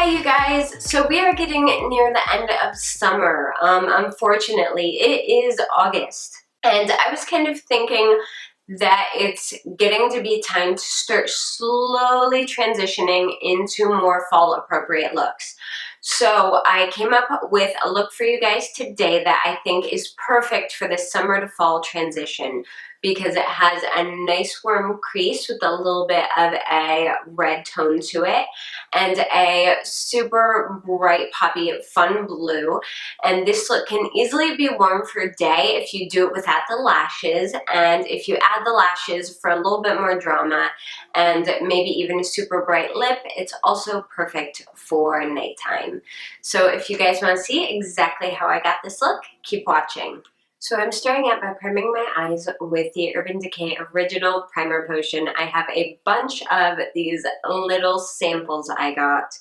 Hi you guys, so we are getting near the end of summer. Unfortunately, it is August, and I was kind of thinking that it's getting to be time to start slowly transitioning into more fall appropriate looks. So I came up with a look for you guys today that I think is perfect for the summer to fall transition because it has a nice warm crease with a little bit of a red tone to it and a super bright poppy fun blue. And this look can easily be worn for a day if you do it without the lashes, and if you add the lashes for a little bit more drama and maybe even a super bright lip, it's also perfect for nighttime. So if you guys want to see exactly how I got this look, keep watching. So I'm starting out by priming my eyes with the Urban Decay Original Primer Potion. I have a bunch of these little samples I got.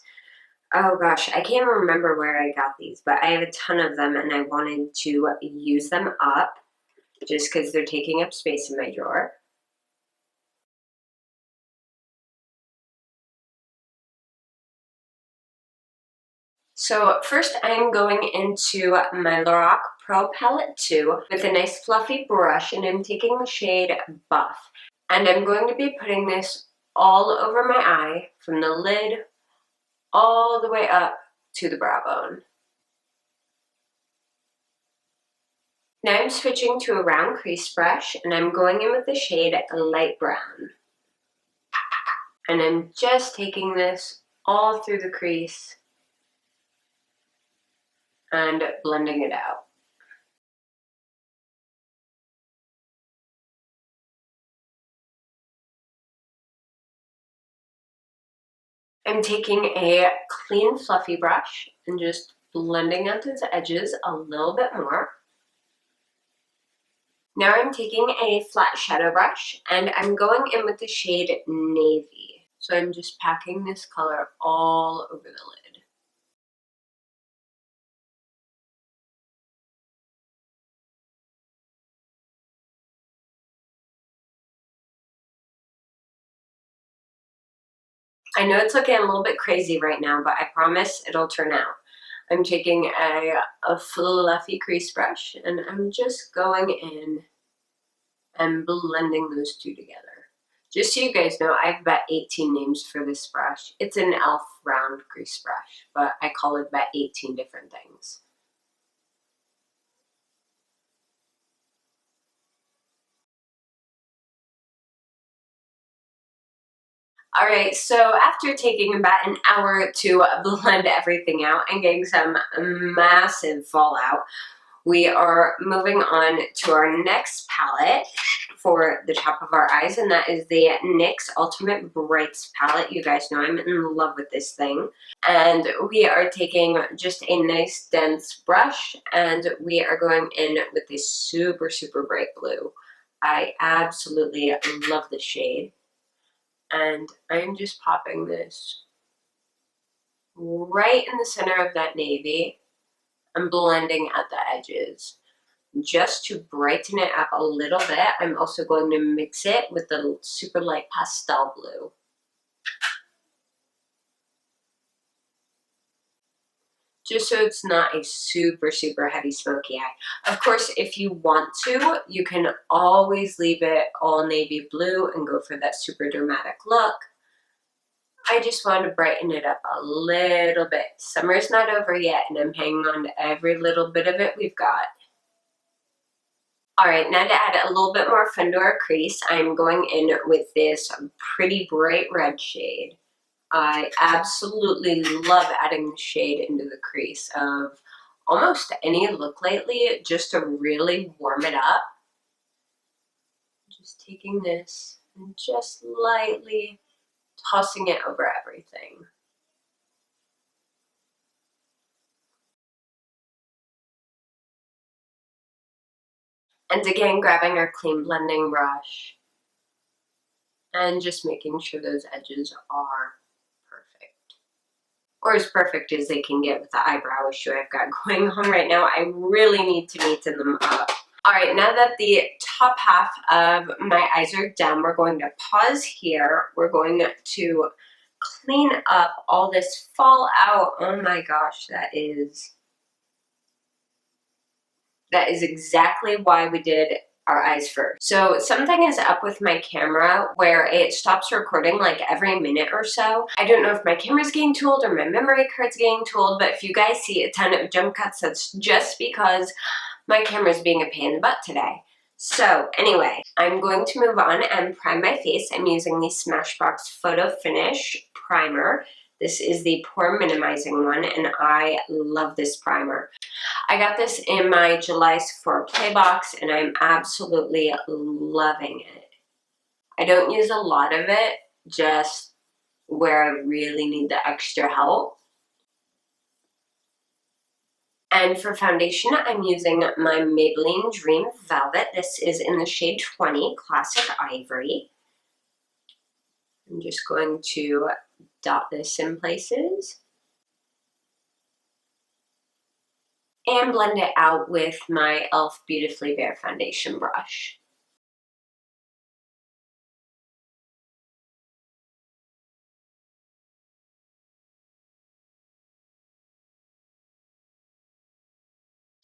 Oh gosh, I can't even remember where I got these, but I have a ton of them and I wanted to use them up just because they're taking up space in my drawer. So first I'm going into my Lorac Pro Palette 2 with a nice fluffy brush, and I'm taking the shade Buff. And I'm going to be putting this all over my eye from the lid all the way up to the brow bone. Now I'm switching to a round crease brush and I'm going in with the shade Light Brown. And I'm just taking this all through the crease and blending it out. I'm taking a clean fluffy brush and just blending out those edges a little bit more. Now I'm taking a flat shadow brush and I'm going in with the shade Navy. So I'm just packing this color all over the lid. I know it's looking a little bit crazy right now, but I promise it'll turn out. I'm taking a fluffy crease brush and I'm just going in and blending those two together. Just so you guys know, I have about 18 names for this brush. It's an e.l.f. round crease brush, but I call it about 18 different things. Alright, so after taking about an hour to blend everything out and getting some massive fallout, we are moving on to our next palette for the top of our eyes, and that is the NYX Ultimate Brights palette. You guys know I'm in love with this thing. And we are taking just a nice dense brush, and we are going in with this super, super bright blue. I absolutely love the shade. And I'm just popping this right in the center of that navy and blending at the edges just to brighten it up a little bit. I'm also going to mix it with the super light pastel blue. Just so it's not a super, super heavy smoky eye. Of course, if you want to, you can always leave it all navy blue and go for that super dramatic look. I just wanted to brighten it up a little bit. Summer's not over yet, and I'm hanging on to every little bit of it we've got. Alright, now to add a little bit more fun to our crease, I'm going in with this pretty bright red shade. I absolutely love adding the shade into the crease of almost any look lately, just to really warm it up. Just taking this and just lightly tossing it over everything. And again, grabbing our clean blending brush and just making sure those edges are perfect. Or as perfect as they can get with the eyebrow issue I've got going on right now. I really need to neaten them up. Alright, now that the top half of my eyes are done, we're going to pause here. We're going to clean up all this fallout. Oh my gosh, that is exactly why we did our eyes first. So something is up with my camera where it stops recording like every minute or so. I don't know if my camera's getting too old or my memory card's getting too old, but if you guys see a ton of jump cuts, that's just because my camera's being a pain in the butt today. So anyway, I'm going to move on and prime my face. I'm using the Smashbox Photo Finish Primer. This is the pore minimizing one, and I love this primer. I got this in my July Sephora Play box, and I'm absolutely loving it. I don't use a lot of it, just where I really need the extra help. And for foundation, I'm using my Maybelline Dream Velvet. This is in the shade 20, Classic Ivory. I'm just going to dot this in places. And blend it out with my e.l.f. Beautifully Bare foundation brush.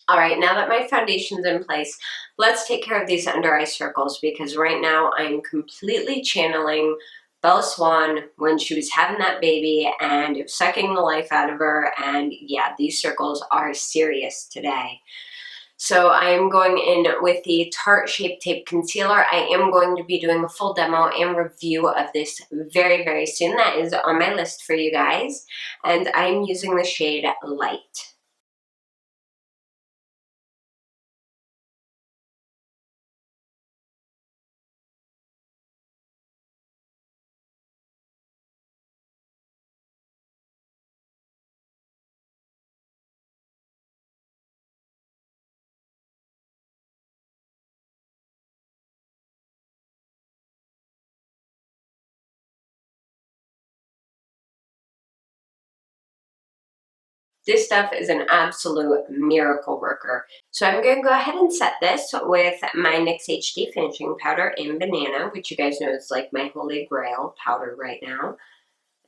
All right, now that my foundation's in place, let's take care of these under eye circles, because right now I'm completely channeling Bella Swan when she was having that baby and it was sucking the life out of her, and yeah, these circles are serious today. So I am going in with the Tarte Shape Tape Concealer. I am going to be doing a full demo and review of this very, very soon. That is on my list for you guys, and I'm using the shade Light. This stuff is an absolute miracle worker. So I'm going to go ahead and set this with my NYX HD Finishing Powder in Banana, which you guys know is like my holy grail powder right now.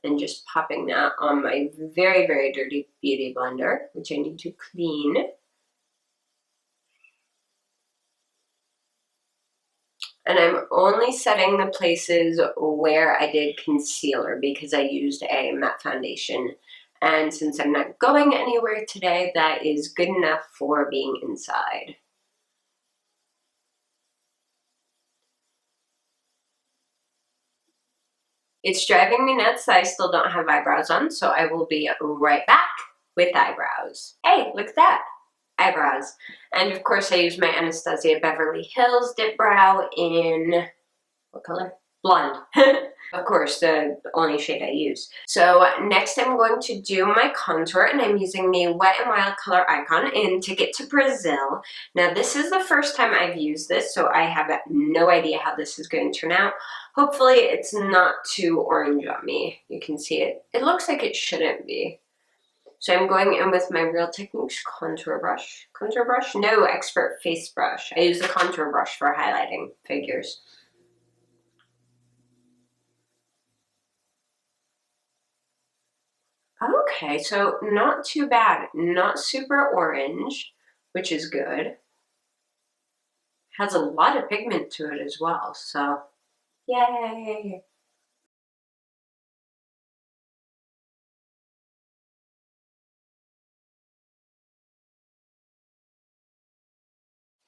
And just popping that on my very, very dirty beauty blender, which I need to clean. And I'm only setting the places where I did concealer because I used a matte foundation. And since I'm not going anywhere today, that is good enough for being inside. It's driving me nuts that I still don't have eyebrows on, so I will be right back with eyebrows. Hey, look at that! Eyebrows. And of course I use my Anastasia Beverly Hills Dip Brow in, what color? Blonde. Of course, the only shade I use. So next I'm going to do my contour, and I'm using the Wet n Wild ColorIcon in Ticket to Brazil. Now this is the first time I've used this, so I have no idea how this is going to turn out. Hopefully it's not too orange on me. You can see it. It looks like it shouldn't be. So I'm going in with my Real Techniques contour brush. Contour brush? No, Expert Face Brush. I use the contour brush for highlighting figures. Okay, so not too bad. Not super orange, which is good. Has a lot of pigment to it as well, so yay!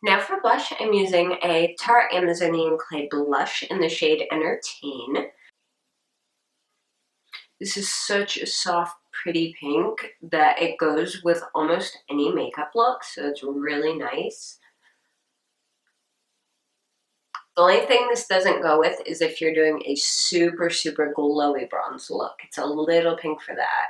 Now for blush, I'm using a Tarte Amazonian Clay blush in the shade Entertain. This is such a soft, pretty pink that it goes with almost any makeup look, so it's really nice. The only thing this doesn't go with is if you're doing a super, super glowy bronze look. It's a little pink for that.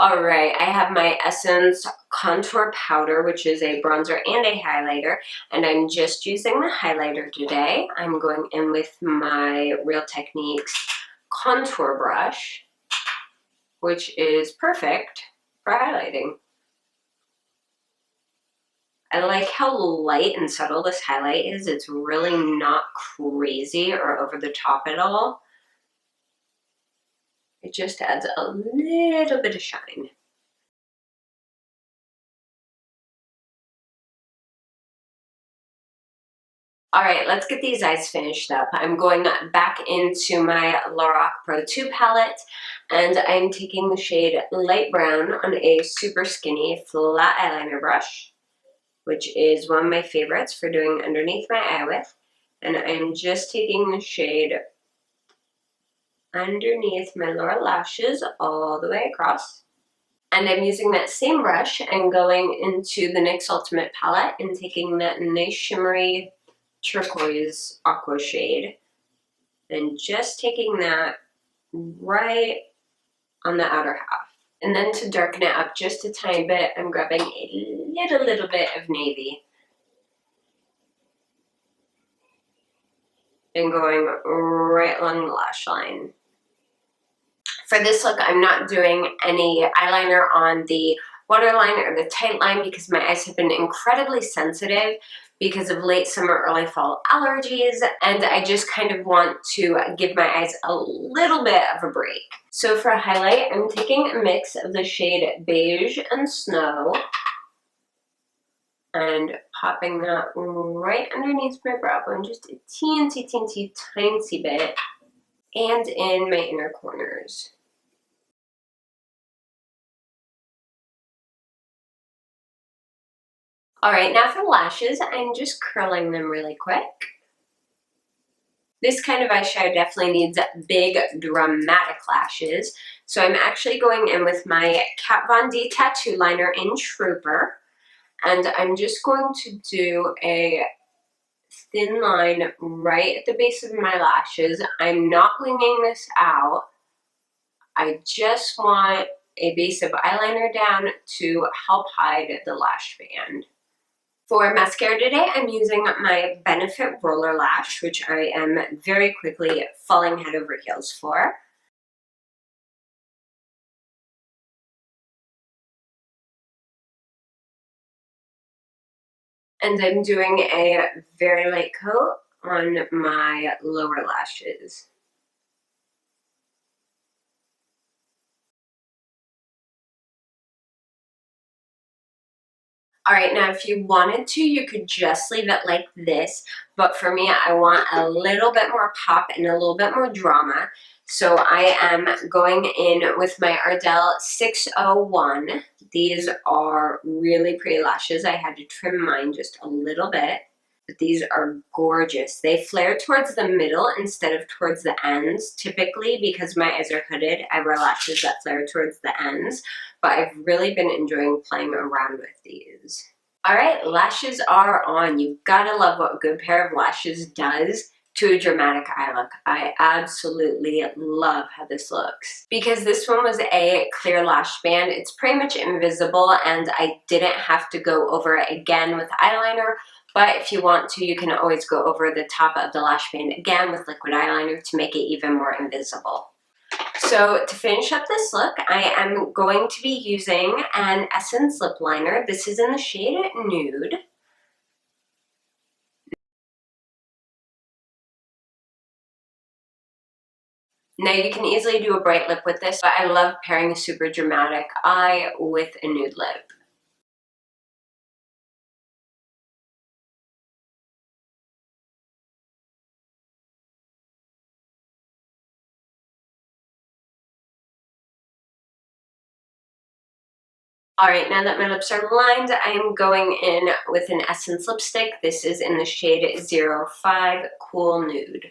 Alright, I have my Essence Contour Powder, which is a bronzer and a highlighter, and I'm just using the highlighter today. I'm going in with my Real Techniques contour brush, which is perfect for highlighting. I like how light and subtle this highlight is. It's really not crazy or over the top at all. It just adds a little bit of shine. All right, let's get these eyes finished up. I'm going back into my Lorac Pro 2 palette, and I'm taking the shade Light Brown on a super skinny flat eyeliner brush, which is one of my favorites for doing underneath my eye with. And I'm just taking the shade underneath my lower lashes all the way across. And I'm using that same brush and going into the NYX Ultimate palette and taking that nice shimmery turquoise aqua shade and just taking that right on the outer half. And then to darken it up just a tiny bit, I'm grabbing a little bit of navy and going right along the lash line. For this look, I'm not doing any eyeliner on the waterline or the tight line because my eyes have been incredibly sensitive because of late summer, early fall allergies, and I just kind of want to give my eyes a little bit of a break. So for a highlight, I'm taking a mix of the shade Beige and Snow and popping that right underneath my brow bone, just a teensy tiny bit, and in my inner corners. All right, now for lashes, I'm just curling them really quick. This kind of eyeshadow definitely needs big, dramatic lashes. So I'm actually going in with my Kat Von D tattoo liner in Trooper. And I'm just going to do a thin line right at the base of my lashes. I'm not winging this out. I just want a base of eyeliner down to help hide the lash band. For mascara today, I'm using my Benefit Roller Lash, which I am very quickly falling head over heels for. And I'm doing a very light coat on my lower lashes. All right, now if you wanted to, you could just leave it like this, but for me, I want a little bit more pop and a little bit more drama. So I am going in with my Ardell 601. These are really pretty lashes. I had to trim mine just a little bit. But these are gorgeous. They flare towards the middle instead of towards the ends. Typically, because my eyes are hooded, I wear lashes that flare towards the ends, but I've really been enjoying playing around with these. All right, lashes are on. You've gotta love what a good pair of lashes does to a dramatic eye look. I absolutely love how this looks. Because this one was a clear lash band, it's pretty much invisible and I didn't have to go over it again with eyeliner, but if you want to, you can always go over the top of the lash band again with liquid eyeliner to make it even more invisible. So to finish up this look, I am going to be using an Essence lip liner. This is in the shade Nude. Now you can easily do a bright lip with this, but I love pairing a super dramatic eye with a nude lip. All right, now that my lips are lined, I am going in with an Essence lipstick. This is in the shade 05 Cool Nude.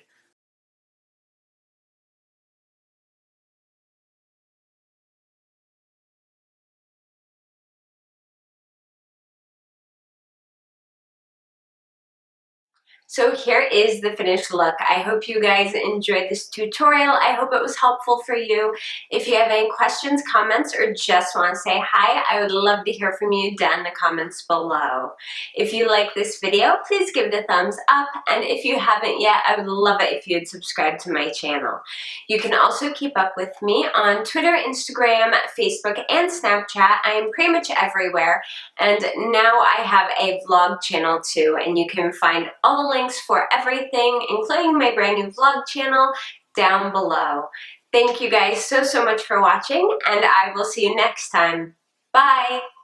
So here is the finished look. I hope you guys enjoyed this tutorial. I hope it was helpful for you. If you have any questions, comments, or just want to say hi, I would love to hear from you down in the comments below. If you like this video, please give it a thumbs up. And if you haven't yet, I would love it if you'd subscribe to my channel. You can also keep up with me on Twitter, Instagram, Facebook, and Snapchat. I am pretty much everywhere. And now I have a vlog channel too, and you can find all the links for everything, including my brand new vlog channel, down below. Thank you guys so much for watching, and I will see you next time. Bye!